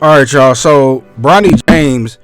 All right, y'all. So Bronny James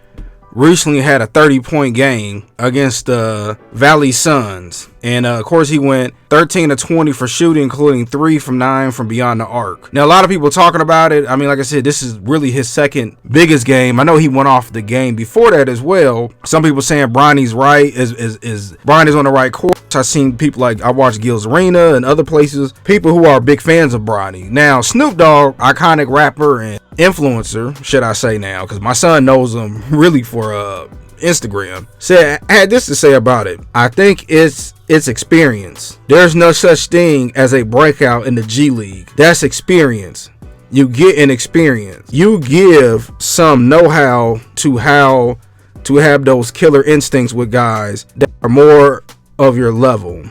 recently had a 30-point game against the Valley Suns. And of course, he went 13 of 20 for shooting, including 3 from 9 from beyond the arc. Now, a lot of people talking about it. I mean, like I said, this is really his second biggest game. I know he went off the game before that as well. Some people saying Bronny's right, is Bronny's on the right course. I've seen people like, I watched Gil's Arena and other places, people who are big fans of Bronny. Now, Snoop Dogg, iconic rapper and influencer, should I say now, because my son knows him really for Instagram, said, I had this to say about it. I think it's experience. There's no such thing as a breakout in the G League. That's experience. You get an experience. You give some know-how to how to have those killer instincts with guys that are more of your level.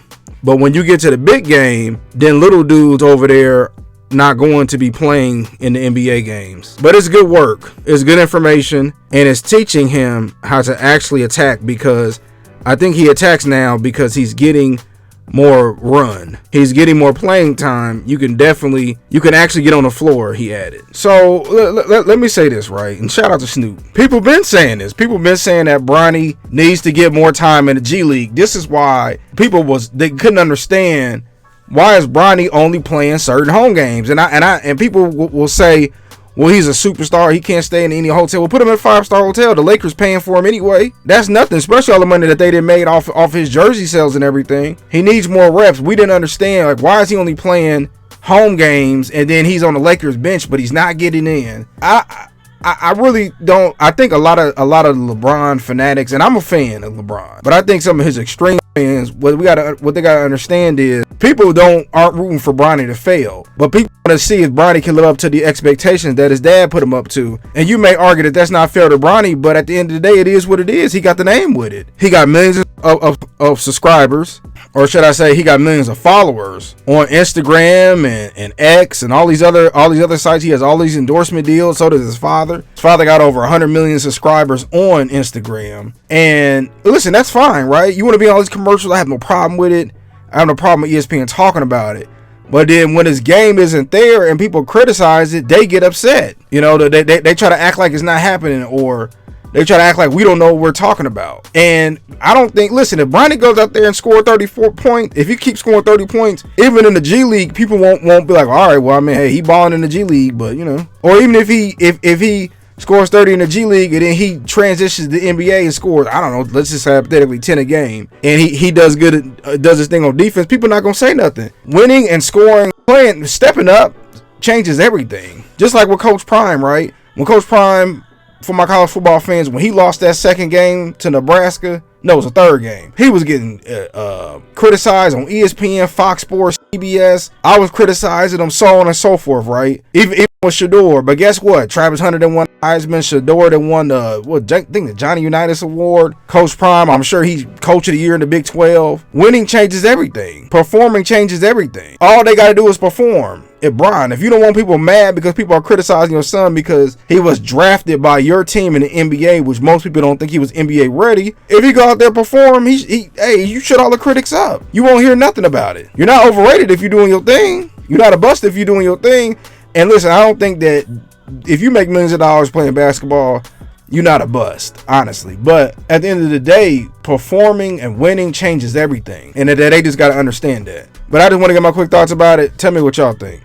But when you get to the big game, then little dudes over there not going to be playing in the NBA games. But it's good work. It's good information. And it's teaching him how to actually attack, because I think he attacks now because he's getting more run. He's getting more playing time. You can actually get on the floor, he added. So let me say this, right? And shout out to Snoop. People been saying this. People been saying that Bronny needs to get more time in the G League. This is why they couldn't understand, why is Bronny only playing certain home games? And people will say, well, he's a superstar, he can't stay in any hotel. We'll put him in a 5-star hotel. The Lakers paying for him anyway. That's nothing, especially all the money that they did made off his jersey sales and everything. He needs more reps. We didn't understand, like, why is he only playing home games and then he's on the Lakers bench, but he's not getting in. I really don't. I think a lot of LeBron fanatics, and I'm a fan of LeBron, but I think some of his extreme fans, what they gotta understand is, people aren't rooting for Bronny to fail, but people want to see if Bronny can live up to the expectations that his dad put him up to. And you may argue that that's not fair to Bronny, but at the end of the day, it is what it is. He got the name with it. He got millions of subscribers, or should I say, he got millions of followers on Instagram and X and all these other sites. He has all these endorsement deals. So does his father. His father got over 100 million subscribers on Instagram. And listen, that's fine, right? You want to be on all these commercials? I have no problem with it. I have no problem with ESPN talking about it. But then when his game isn't there and people criticize it, they get upset. You know, they try to act like it's not happening, or they try to act like we don't know what we're talking about. And I don't think, listen, if Bronny goes out there and score 34 points, if he keeps scoring 30 points, even in the G League, people won't be like, all right, well, I mean, hey, he balling in the G League, but you know, or even if he scores 30 in the G League and then he transitions to the NBA and scores, I don't know, let's just say hypothetically 10 a game, and he does good, does his thing on defense, people not gonna say nothing. Winning and scoring, playing, stepping up changes everything. Just like with Coach Prime, right? When Coach Prime, for my college football fans, when he lost that second game to Nebraska, no, it was a third game, he was getting criticized on ESPN, Fox Sports, CBS. I was criticizing him, so on and so forth, right? Even with Shador. But guess what? Travis Hunter then won Heisman. Shador then won the Johnny Unitas Award. Coach Prime, I'm sure he's Coach of the Year in the Big 12. Winning changes everything. Performing changes everything. All they got to do is perform. If you don't want people mad because people are criticizing your son because he was drafted by your team in the NBA, which most people don't think he was NBA ready, if he go out there and perform, you shut all the critics up. You won't hear nothing about it. You're not overrated if you're doing your thing. You're not a bust if you're doing your thing. And listen, I don't think that if you make millions of dollars playing basketball, you're not a bust, honestly. But at the end of the day, performing and winning changes everything. And that they just got to understand that. But I just want to get my quick thoughts about it. Tell me what y'all think.